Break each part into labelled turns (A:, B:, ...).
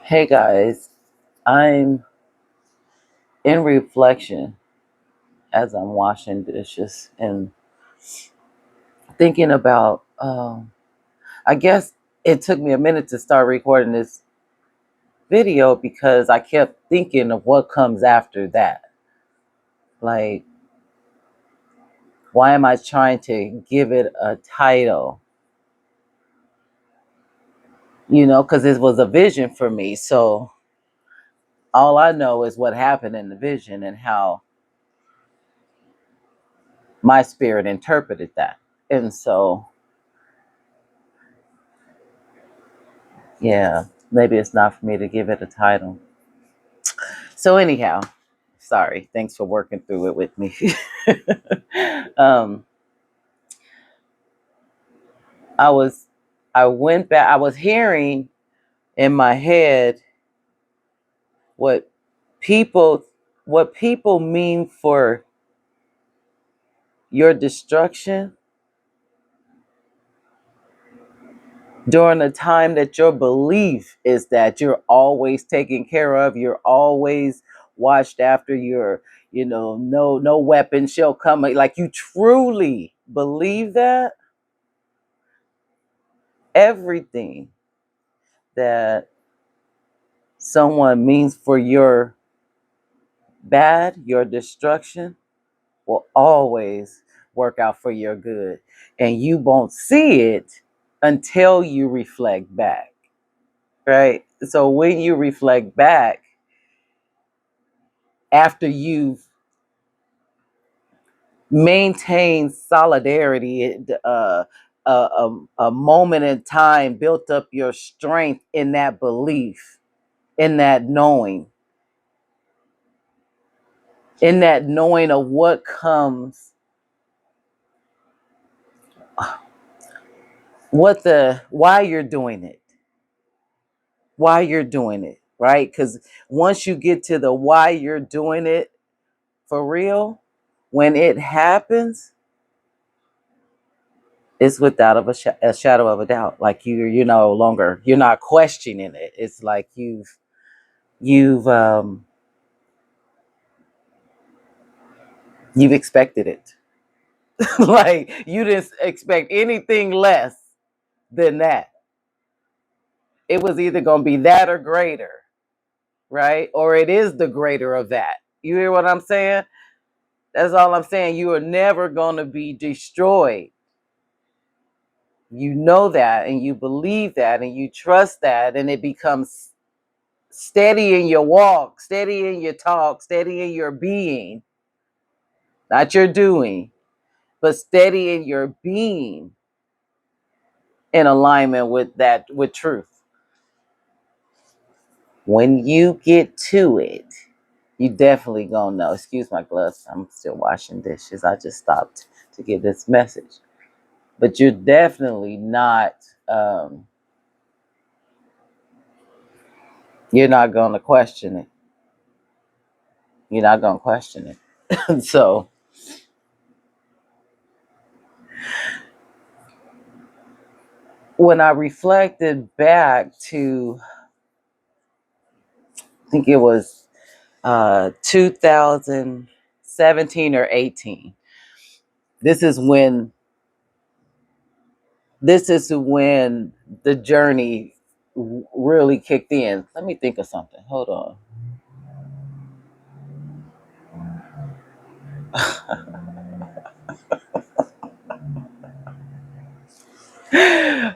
A: Hey guys, I'm in reflection as I'm washing dishes and thinking about. I guess it took me a minute to start recording this video because I kept thinking of what comes after that. Like, why am I trying to give it a title? Because it was a vision for me. So all I know is what happened in the vision and how my spirit interpreted that. And so, yeah, maybe it's not for me to give it a title. So anyhow, sorry. Thanks for working through it with me. um, I was, I went back. I was hearing in my head what people, what people mean for your destruction during the time that your belief is that you're always taken care of. You're always watched after. No weapon shall come. Like you truly believe that everything that someone means for your bad, your destruction, will always work out for your good. And you won't see it until you reflect back, right? So when you reflect back, after you've maintained solidarity, a moment in time, built up your strength in that belief, in that knowing of what comes, why you're doing it, right? Because once you get to the why you're doing it for real, when it happens, it's without a shadow of a doubt. Like you're no longer, you're not questioning it. It's like you've you've expected it. Like you didn't expect anything less than that. It was either going to be that or greater, right? Or it is the greater of that. You hear what I'm saying? That's all I'm saying. You are never going to be destroyed. You know that and you believe that and you trust that, and it becomes steady in your walk, steady in your talk, steady in your being, not your doing, but steady in your being, in alignment with that, with truth. When you get to it, you definitely gonna know. Excuse my gloves, I'm still washing dishes. I just stopped to give this message. But you're definitely not, you're not gonna question it. You're not gonna question it. So when I reflected back to, I think it was 2017 or 18. This is when the journey really kicked in. Let me think of something. Hold on.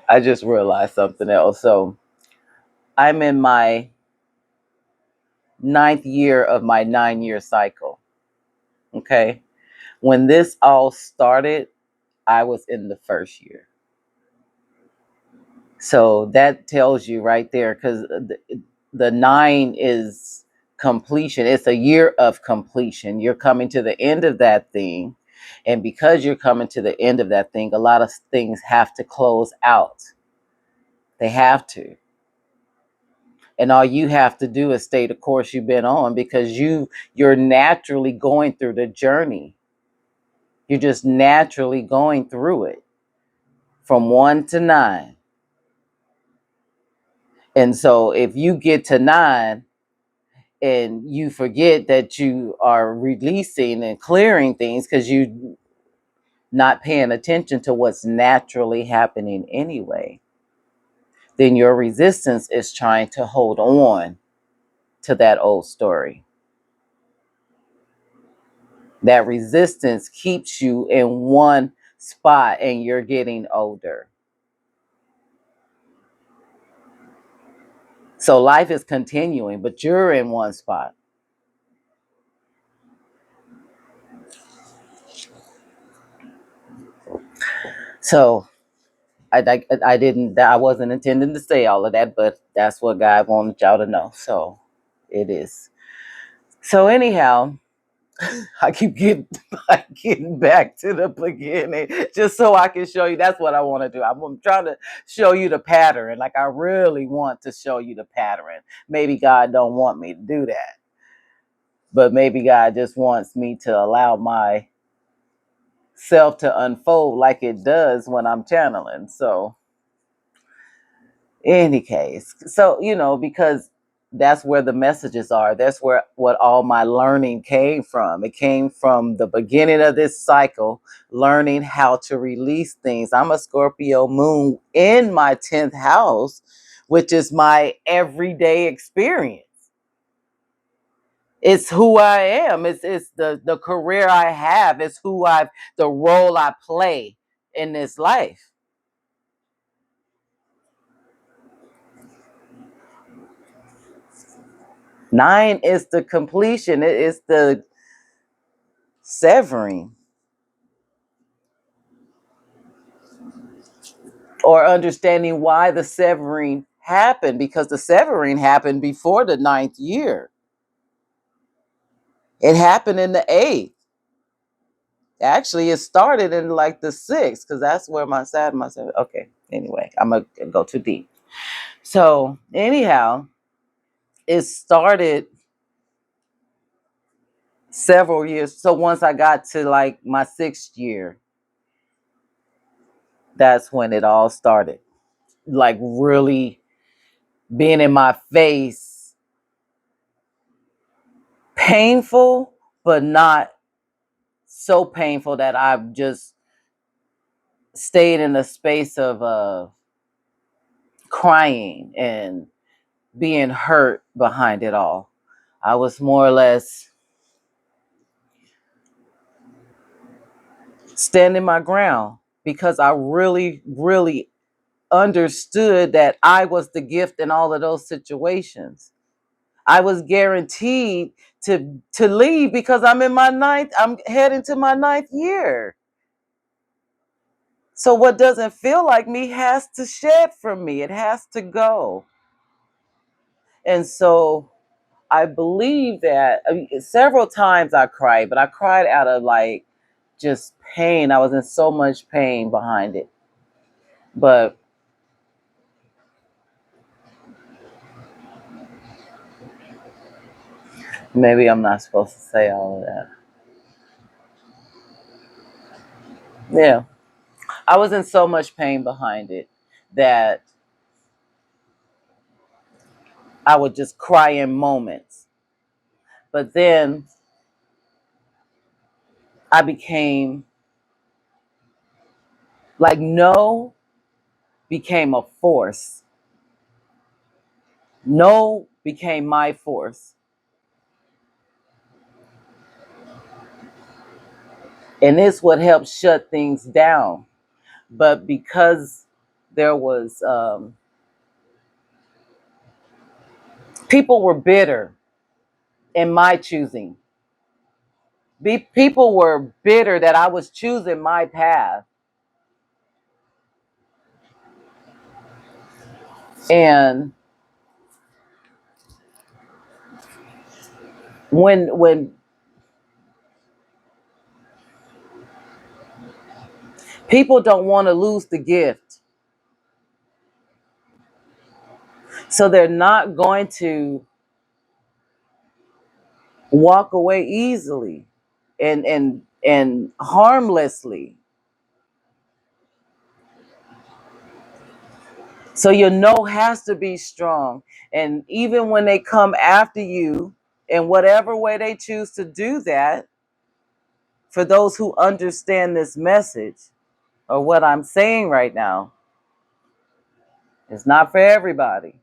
A: I just realized something else. So I'm in my ninth year of my 9-year cycle. Okay. When this all started, I was in the first year. So that tells you right there, because the 9 is completion. It's a year of completion. You're coming to the end of that thing. And because you're coming to the end of that thing, a lot of things have to close out. They have to. And all you have to do is stay the course you've been on, because you're naturally going through the journey. You're just naturally going through it from 1 to 9. And so if you get to 9 and you forget that you are releasing and clearing things because you not paying attention to what's naturally happening anyway, then your resistance is trying to hold on to that old story. That resistance keeps you in one spot and you're getting older. So life is continuing, but you're in one spot. So I wasn't intending to say all of that, but that's what God wanted y'all to know. So it is. So anyhow, I getting back to the beginning just so I can show you. That's what I want to do. I'm trying to show you the pattern. Like I really want to show you the pattern. Maybe God don't want me to do that, but maybe God just wants me to allow my self to unfold like it does when I'm channeling. So any case, so because that's where the messages are. That's where what all my learning came from. It came from the beginning of this cycle, learning how to release things. I'm a Scorpio moon in my 10th house, which is my everyday experience. It's who I am. It's the career I have. It's the role I play in this life. 9 is the completion. It is the severing, or understanding why the severing happened, because the severing happened before the 9th year. It happened in the 8th. Actually, it started in like the 6th, because that's where my Saturn. Okay, anyway, I'm going to go too deep. So, anyhow, it started several years. So, once I got to like my 6th year, that's when it all started. Like, really being in my face, painful, but not so painful that I've just stayed in a space of crying and being hurt behind it all. I was more or less standing my ground because I really, really understood that I was the gift in all of those situations. I was guaranteed to leave because I'm heading to my 9th year. So what doesn't feel like me has to shed from me. It has to go. And so I believe that, several times I cried, but I cried out of like just pain. I was in so much pain behind it. But maybe I'm not supposed to say all of that. Yeah. I was in so much pain behind it that I would just cry in moments. But then I became like, no became a force. No became my force. And it's what helped shut things down. But because there was people were bitter in my choosing. People were bitter that I was choosing my path. And when people don't want to lose the gift, so they're not going to walk away easily and harmlessly. So your no has to be strong. And even when they come after you, in whatever way they choose to do that, for those who understand this message or what I'm saying right now, it's not for everybody.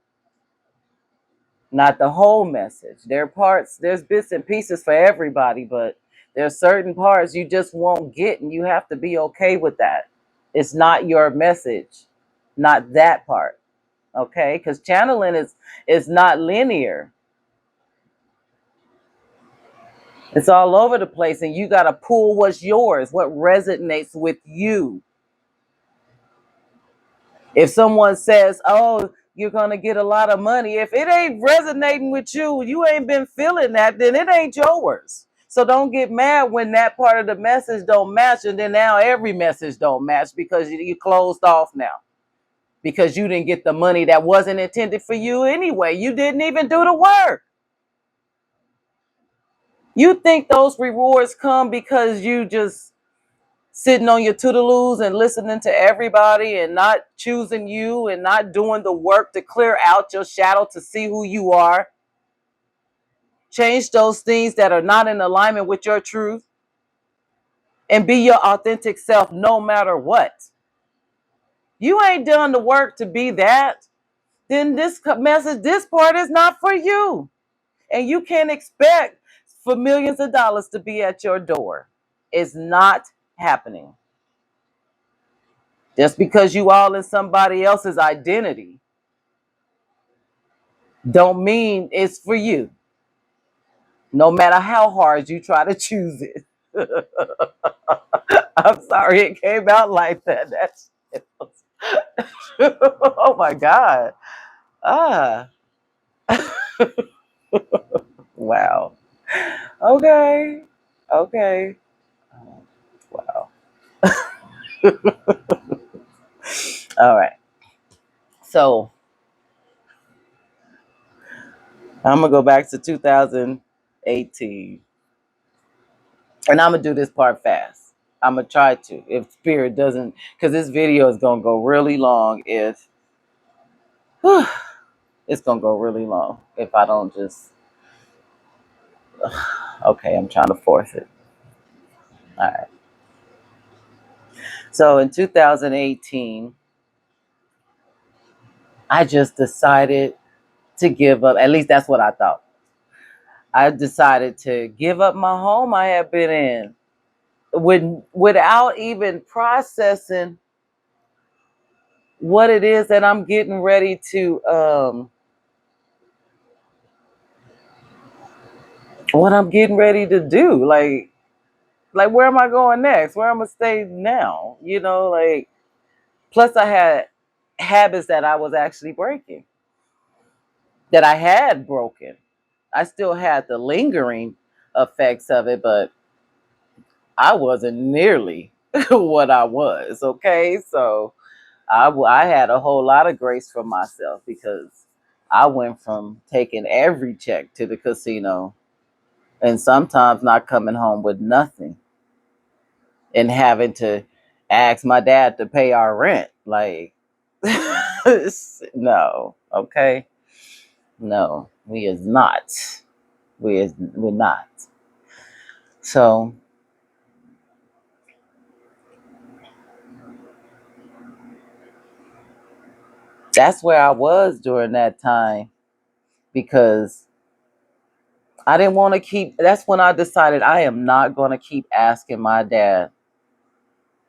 A: Not the whole message. There are parts, there's bits and pieces for everybody, but there's certain parts you just won't get, and you have to be okay with that. It's not your message, not that part. Okay? Because channeling is not linear. It's all over the place, and you gotta pull what's yours, what resonates with you. If someone says, "Oh, you're gonna get a lot of money," if it ain't resonating with you, you ain't been feeling that, then it ain't yours. So don't get mad when that part of the message don't match, and then now every message don't match because you closed off now. Because you didn't get the money that wasn't intended for you anyway. You didn't even do the work. You think those rewards come because you just sitting on your toodaloos and listening to everybody and not choosing you and not doing the work to clear out your shadow to see who you are. Change those things that are not in alignment with your truth and be your authentic self no matter what. You ain't done the work to be that, then this message, this part is not for you. And you can't expect for millions of dollars to be at your door. It's not happening. Just because you all in somebody else's identity don't mean it's for you. No matter how hard you try to choose it. I'm sorry it came out like that. That's oh my God. Ah, wow. Okay. Okay. Wow. All right. So I'm gonna go back to 2018. And I'm gonna do this part fast. I'm gonna try to. If spirit doesn't, because this video is gonna go really long. If it's gonna go really long if I don't just. Okay, I'm trying to force it. All right. So in 2018, I just decided to give up. At least that's what I thought. I decided to give up my home I had been in without even processing what it is that I'm getting ready to what I'm getting ready to do. Like where am I going next? Where I'm gonna stay now? You know, like plus I had habits that I was actually breaking, that I had broken. I still had the lingering effects of it, but I wasn't nearly what I was. Okay, so I had a whole lot of grace for myself because I went from taking every check to the casino and sometimes not coming home with nothing and having to ask my dad to pay our rent. Like, no, okay, no, we is not. We're not. So that's where I was during that time because I didn't want to keep. That's when I decided I am not going to keep asking my dad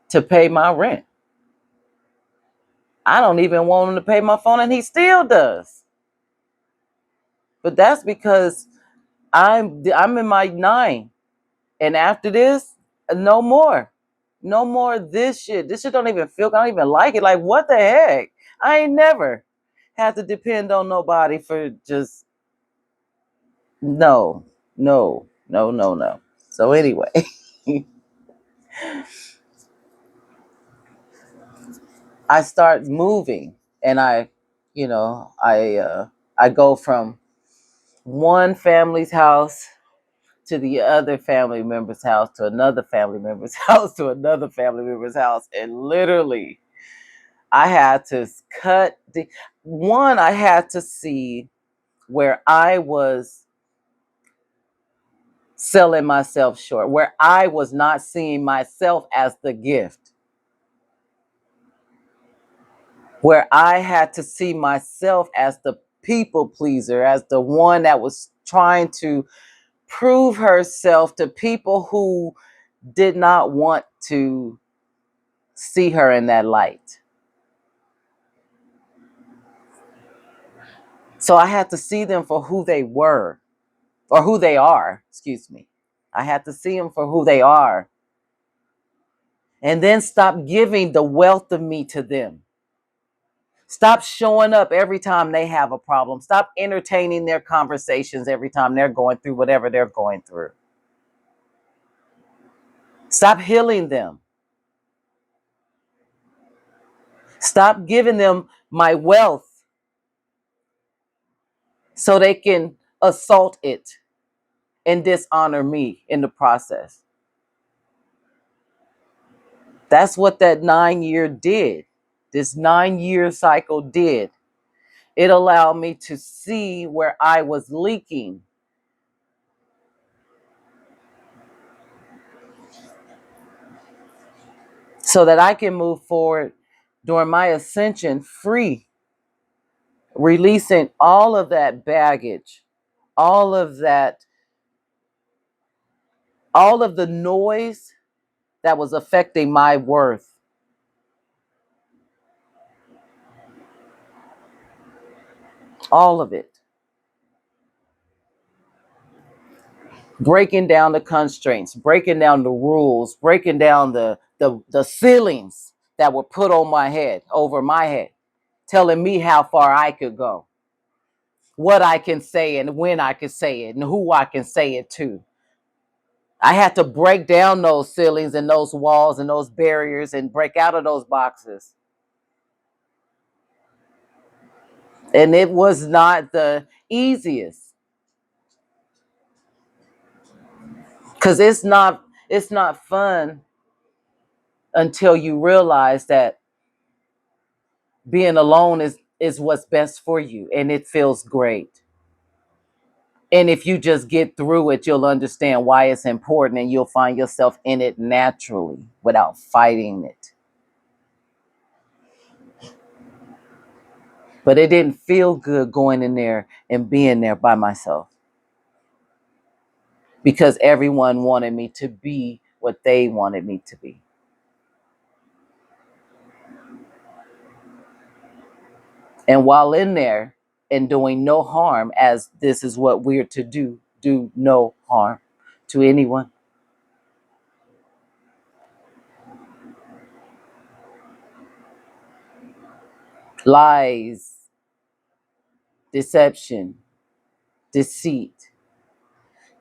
A: to pay my rent. I don't even want him to pay my phone, and he still does. But that's because I'm in my nine. And after this, no more. No more this shit. This shit don't even feel, I don't even like it. Like, what the heck? I ain't never had to depend on nobody for just, no, no, no, no, no. So anyway, I start moving and I go from one family's house to the other family member's house to another family member's house to another family member's house. And literally I had to cut I had to see where I was selling myself short, where I was not seeing myself as the gift, where I had to see myself as the people pleaser, as the one that was trying to prove herself to people who did not want to see her in that light. So I had to see them for who they were, or who they are, excuse me. I had to see them for who they are, and then stop giving the wealth of me to them. Stop showing up every time they have a problem. Stop entertaining their conversations every time they're going through whatever they're going through. Stop healing them. Stop giving them my wealth so they can assault it and dishonor me in the process. That's what that 9 year did. This 9 year cycle did. It allowed me to see where I was leaking, so that I can move forward during my ascension free, releasing all of that baggage, all of that, all of the noise that was affecting my worth. All of it. Breaking down the constraints, breaking down the rules, breaking down the ceilings that were put on my head, over my head, telling me how far I could go, what I can say and when I can say it and who I can say it to. I had to break down those ceilings and those walls and those barriers and break out of those boxes. And it was not the easiest, because it's not fun until you realize that being alone is what's best for you, and it feels great. And if you just get through it, you'll understand why it's important, and you'll find yourself in it naturally without fighting it. But it didn't feel good going in there and being there by myself, because everyone wanted me to be what they wanted me to be. And while in there and doing no harm, as this is what we're to do no harm to anyone. Lies, deception, deceit,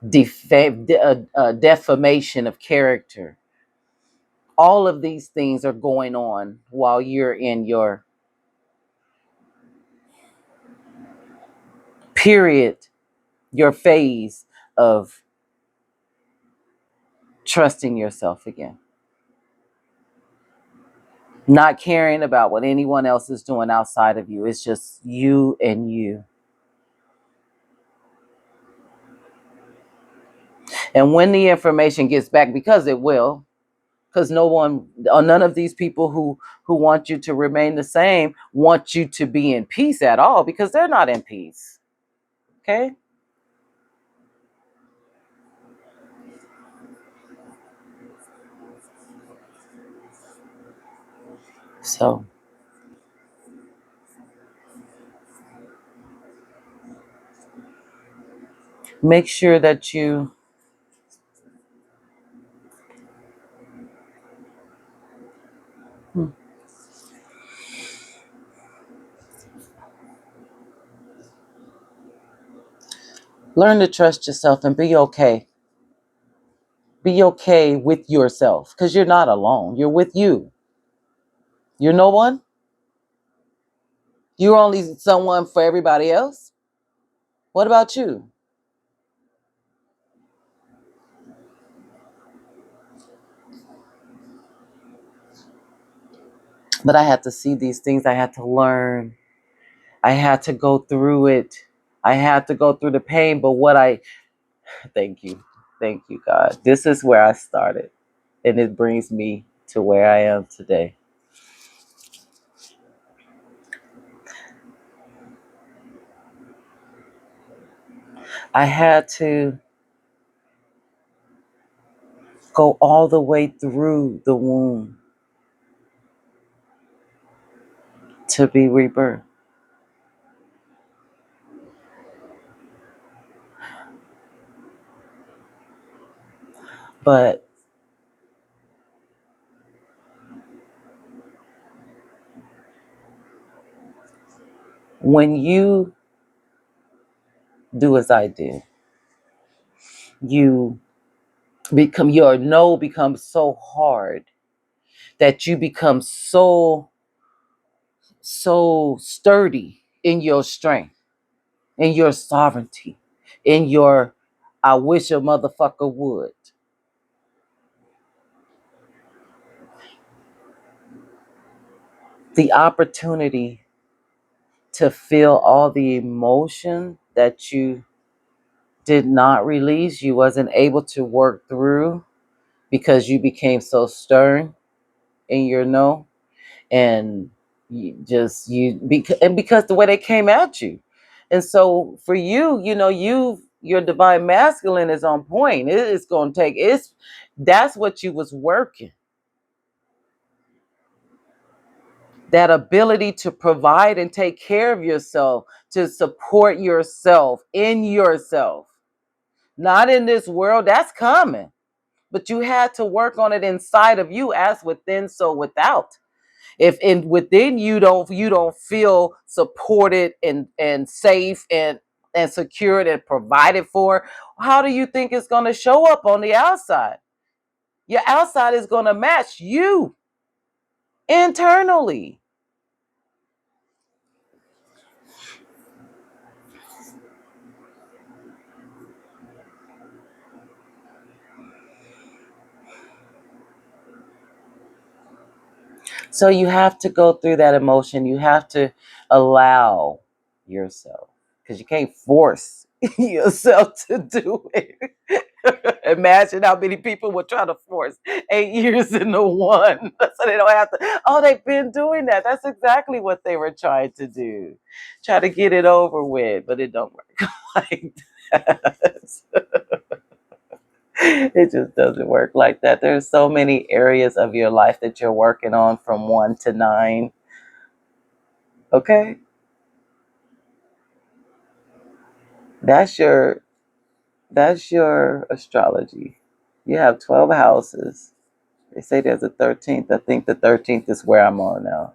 A: defamation of character. All of these things are going on while you're in your period, your phase of trusting yourself again. Not caring about what anyone else is doing outside of you. It's just you and you. And when the information gets back, because it will, because no one, or none of these people who want you to remain the same want you to be in peace at all, because they're not in peace. Okay? So make sure that you learn to trust yourself and be okay. Be okay with yourself, because you're not alone. You're with you. You're no one. You're only someone for everybody else. What about you? But I had to see these things. I had to learn. I had to go through it. I had to go through the pain. But thank you. Thank you, God. This is where I started. And it brings me to where I am today. I had to go all the way through the womb to be rebirthed. But when you do as I did, you your no becomes so hard that you become so sturdy in your strength, in your sovereignty, in your I wish a motherfucker would. The opportunity to feel all the emotion that you did not release, you wasn't able to work through because you became so stern in your no, and because the way they came at you. And so for you, your divine masculine is on point. It is going to take it's That's what you was working. That ability to provide and take care of yourself, to support yourself in yourself. Not in this world, that's coming. But you had to work on it inside of you, as within, so without. If in within you don't feel supported and safe and secured and provided for, how do you think it's going to show up on the outside? Your outside is going to match you internally. So you have to go through that emotion. You have to allow yourself, because you can't force yourself to do it. Imagine how many people would try to force 8 years into one so they don't have to. Oh, they've been doing that. That's exactly what they were trying to do. Try to get it over with, but it don't work like that. It just doesn't work like that. There's so many areas of your life that you're working on from 1 to 9. Okay? That's your astrology. You have 12 houses. They say there's a 13th. I think the 13th is where I'm on now.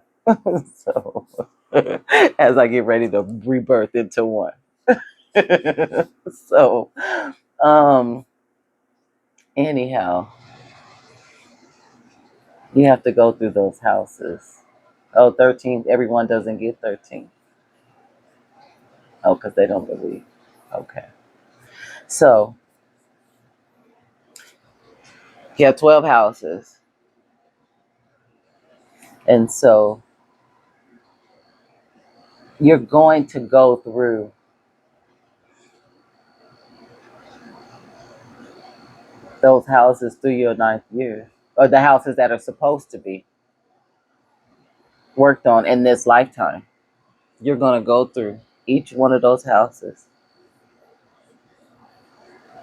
A: So as I get ready to rebirth into one. So um anyhow, you have to go through those houses. Oh, 13th, everyone doesn't get 13. Oh, because they don't believe. Okay. So you have 12 houses. And so you're going to go through those houses through your 9th year, or the houses that are supposed to be worked on in this lifetime. You're going to go through each one of those houses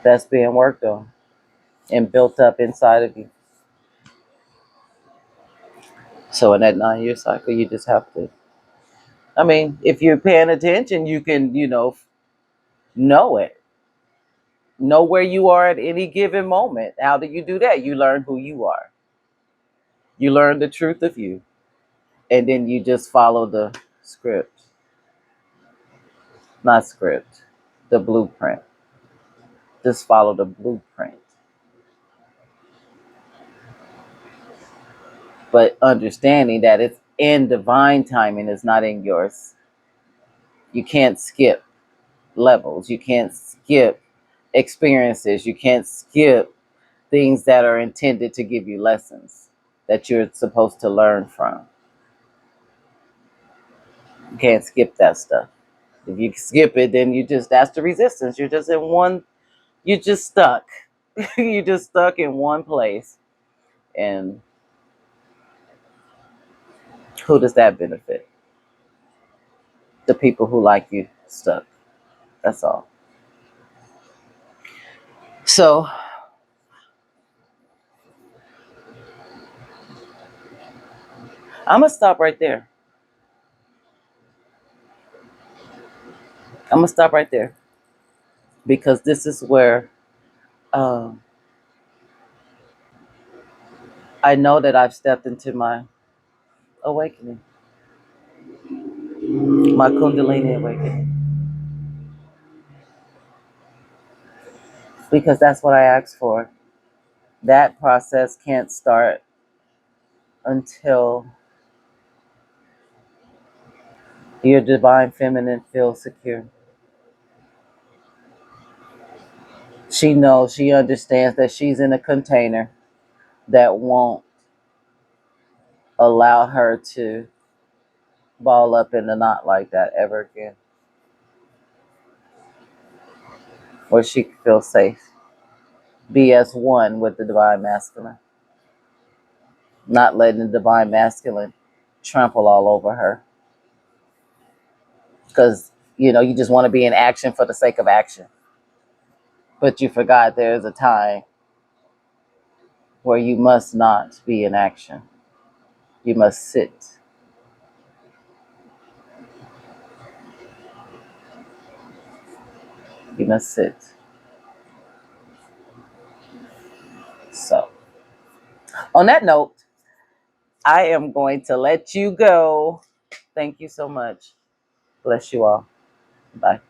A: that's being worked on and built up inside of you. So in that 9 year cycle, you just have to, I mean, if you're paying attention, you can, know it. Know where you are at any given moment. How do you do that? You learn who you are. You learn the truth of you. And then you just follow the script. Not script, the blueprint. Just follow the blueprint. But understanding that it's in divine timing, is not in yours. You can't skip levels. You can't skip experiences. You can't skip things that are intended to give you lessons that you're supposed to learn from. You can't skip that stuff. If you skip it, then that's the resistance. You're just in one, you're just stuck. You're just stuck in one place. And who does that benefit? The people who like you stuck. That's all. So I'm gonna stop right there. I'm gonna stop right there because this is where um, I know that I've stepped into my awakening, my Kundalini awakening, because that's what I asked for. That process can't start until your divine feminine feels secure. She knows, she understands that she's in a container that won't allow her to ball up in a knot like that ever again, where she can feel safe, be as one with the divine masculine, not letting the divine masculine trample all over her. Because, you just want to be in action for the sake of action. But you forgot there's a time where you must not be in action. You must sit. You must sit. So, on that note, I am going to let you go. Thank you so much. Bless you all. Bye.